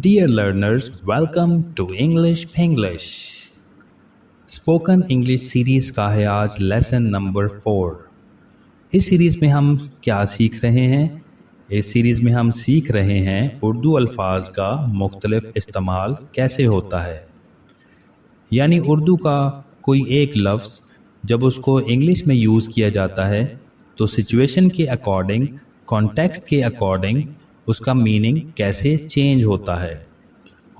Dear learners, welcome to English Pinglish. Spoken English series का है आज लेसन नंबर 4। इस सीरीज़ में हम क्या सीख रहे हैं? इस सीरीज़ में हम सीख रहे हैं उर्दू अल्फाज का मुख्तलिफ इस्तेमाल कैसे होता है। यानी उर्दू का कोई एक लफ्ज़ जब उसको इंग्लिश में यूज़ किया जाता है तो सिचुएशन के अकॉर्डिंग, कॉन्टेक्स्ट के अकॉर्डिंग उसका मीनिंग कैसे चेंज होता है।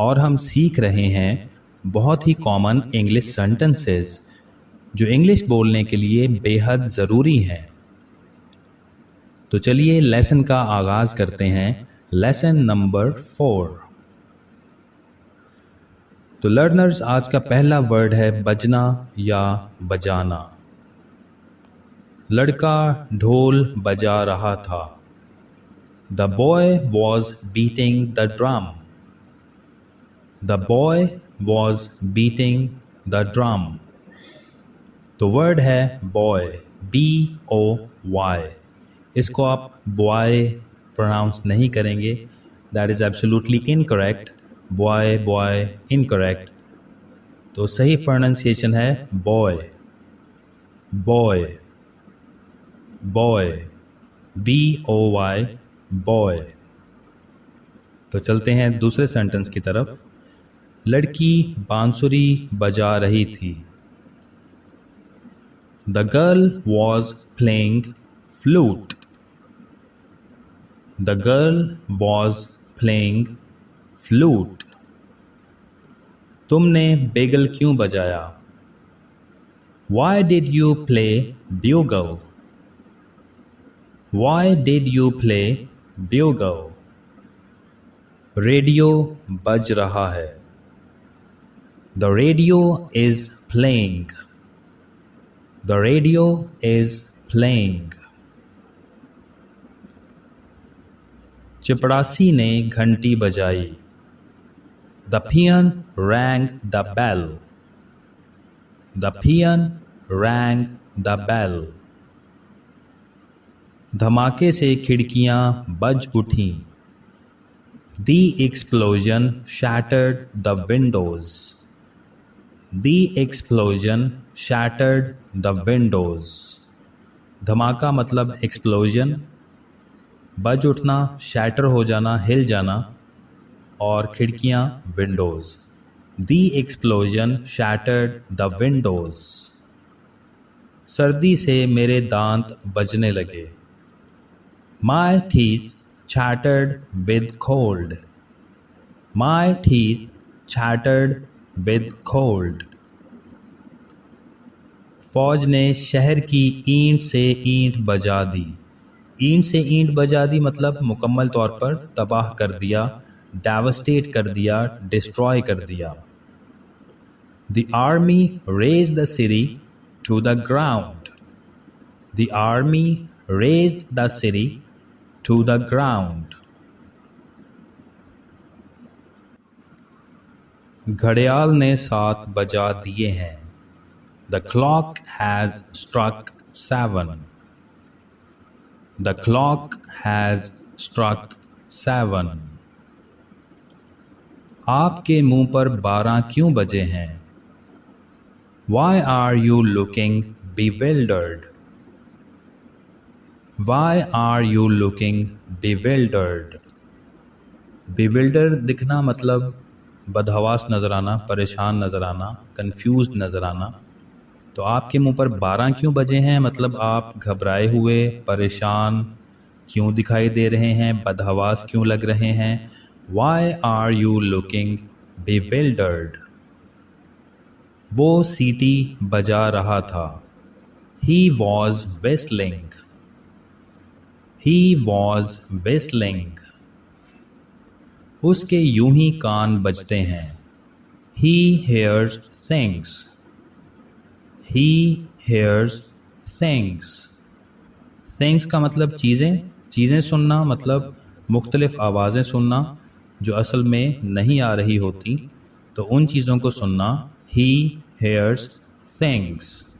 और हम सीख रहे हैं बहुत ही कॉमन इंग्लिश सेंटेंसेस जो इंग्लिश बोलने के लिए बेहद ज़रूरी हैं। तो चलिए लेसन का आगाज़ करते हैं। Lesson number 4। तो लर्नर्स, आज का पहला वर्ड है बजना या बजाना। लड़का ढोल बजा रहा था। The boy was beating the drum. The boy was beating the drum. तो वर्ड है boy, B-O-Y। इसको आप boy प्रोनाउंस नहीं करेंगे, that is absolutely incorrect. boy incorrect। तो सही प्रोनाउंसिएशन है boy, boy, B-O-Y, बॉय। तो चलते हैं दूसरे सेंटेंस की तरफ। लड़की बांसुरी बजा रही थी। The girl was playing flute. The girl was playing flute. तुमने बेगल क्यों बजाया? Why did you play bugle? Why did you play bugle. Radio बज रहा है। The radio is playing. The radio is playing. चपड़ासी ने घंटी बजाई। The peon rang the bell. The peon rang the bell. धमाके से खिड़कियां बज उठीं। The explosion shattered the windows. The explosion shattered the windows. धमाका मतलब एक्सप्लोजन, बज उठना, शैटर हो जाना, हिल जाना, और खिड़कियां Windows. The explosion shattered the windows. सर्दी से मेरे दांत बजने लगे। My teeth chattered with cold. My teeth chattered with cold. फौज ने शहर की ईंट से ईंट बजा दी। ईंट से ईंट बजा दी मतलब मुकम्मल तौर पर तबाह कर दिया, डेवस्टेट कर दिया, डिस्ट्रॉय कर दिया। The army razed the city to the ground. The army razed the city to the ground. घड़ियाल ने 7 बजा दिए हैं। The clock has struck 7. The clock has struck 7. आपके मुंह पर 12 क्यों बजे हैं? Why are you looking bewildered? Why are you looking bewildered? Bewildered दिखना मतलब बदहवास नज़र आना, परेशान नज़र आना, कंफ्यूज्ड नज़र आना। तो आपके मुंह पर 12 क्यों बजे हैं मतलब आप घबराए हुए, परेशान क्यों दिखाई दे रहे हैं, बदहवास क्यों लग रहे हैं। Why are you looking bewildered? वो सीटी बजा रहा था। He was whistling. He was whistling. उसके यूं ही कान बजते हैं। He hears things. He hears things. Things का मतलब चीज़ें सुनना मतलब मुख्तलिफ आवाज़ें सुनना जो असल में नहीं आ रही होती, तो उन चीज़ों को सुनना। He hears things.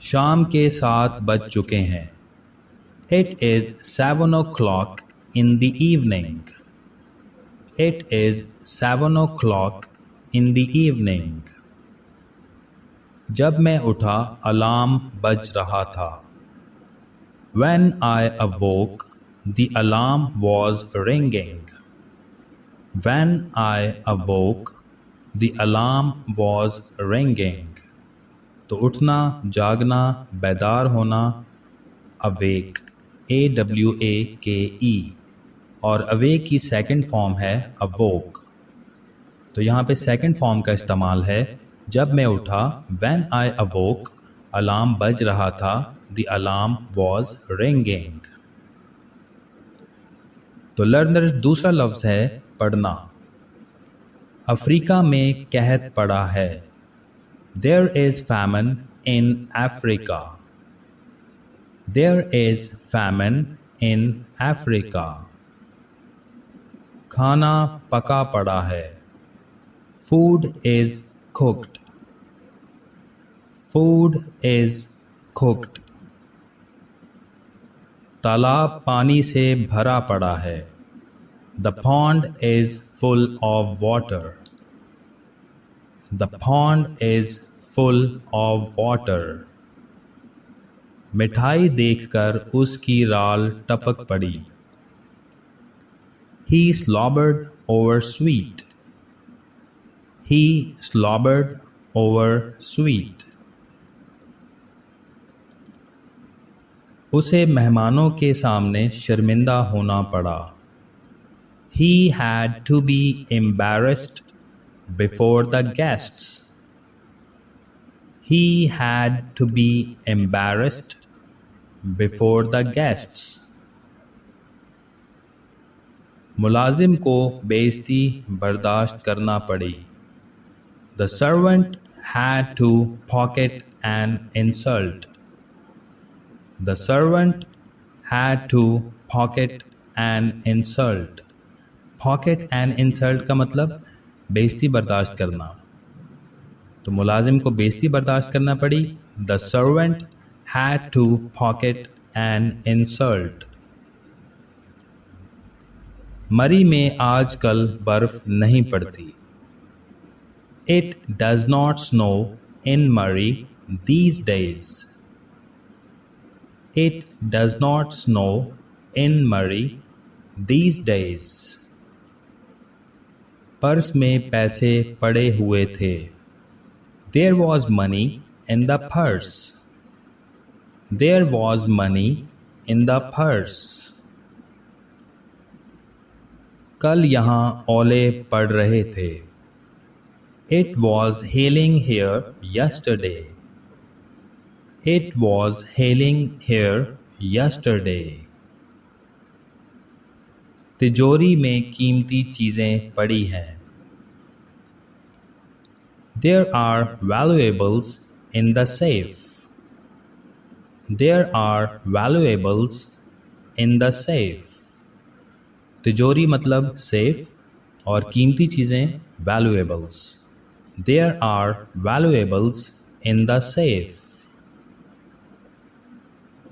शाम के 7 बज चुके हैं। It is 7 o'clock in the evening. It is 7 o'clock in the evening. जब मैं उठा अलार्म बज रहा था. When I awoke, the alarm was ringing. When I awoke, the alarm was ringing. तो उठना, जागना, बेदार होना, awake, awake, और awake की सेकंड फॉर्म है awoke. तो यहाँ पे सेकंड फॉर्म का इस्तेमाल है. जब मैं उठा, when I awoke, अलार्म बज रहा था, the alarm was ringing. तो लर्नर्स दूसरा लफ्ज़ है पढ़ना. अफ्रीका में कहत पड़ा है. There is famine in Africa. There is famine in Africa. खाना पका पड़ा है. Food is cooked. Food is cooked. तालाब पानी से भरा पड़ा है. The pond is full of water. The pond is full of water. मिठाई देखकर उसकी राल टपक पड़ी. He slobbered over sweet. He slobbered over sweet. उसे मेहमानों के सामने शर्मिंदा होना पड़ा. He had to be embarrassed before the guests. He had to be embarrassed before the guests. मुलाजिम को बेइज्जती बर्दाश्त करना पड़ी. The servant had to pocket an insult. The servant had to pocket an insult. Pocket an insult का मतलब बेइज्जती बर्दाश्त करना. तो मुलाजिम को बेइज्जती बर्दाश्त करना पड़ी. The servant had to pocket an insult. मरी में आजकल बर्फ नहीं पड़ती. It does not snow in Murray these days. It does not snow in Murray these days. Purse में पैसे पड़े हुए थे. There was money in the purse. There was money in the purse. कल यहाँ ओले पड़ रहे थे. It was hailing here yesterday. It was hailing here yesterday. तिजोरी में कीमती चीज़ें पड़ी हैं. There are valuables in the safe. There are valuables in the safe. तिजोरी मतलब सेफ और कीमती चीज़ें valuables. There are valuables in the safe.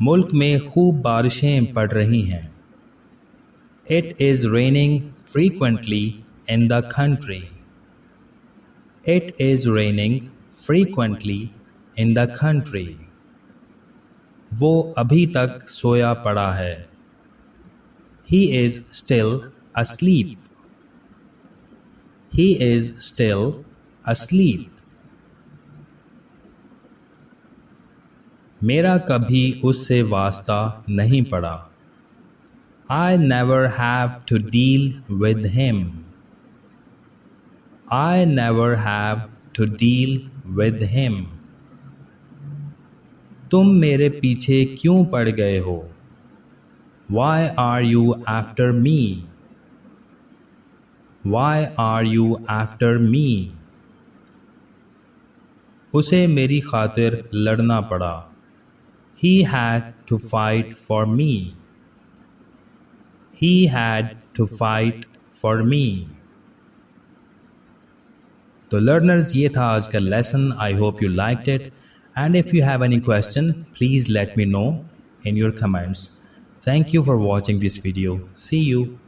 मुल्क में खूब बारिशें पड़ रही हैं. It is raining frequently in the country. It is raining frequently in the country. वो अभी तक सोया पड़ा है. He is still asleep. He is still asleep. मेरा कभी उससे वास्ता नहीं पड़ा. I never have to deal with him. I never have to deal with him. तुम मेरे पीछे क्यों पड़ गए हो? Why are you after me? Why are you after me? उसे मेरी खातिर लड़ना पड़ा. He had to fight for me. He had to fight for me. तो लर्नर्स, ये था आज का lesson. I hope you liked it, and if you have any question please let me know in your comments. Thank you for watching this video. See you.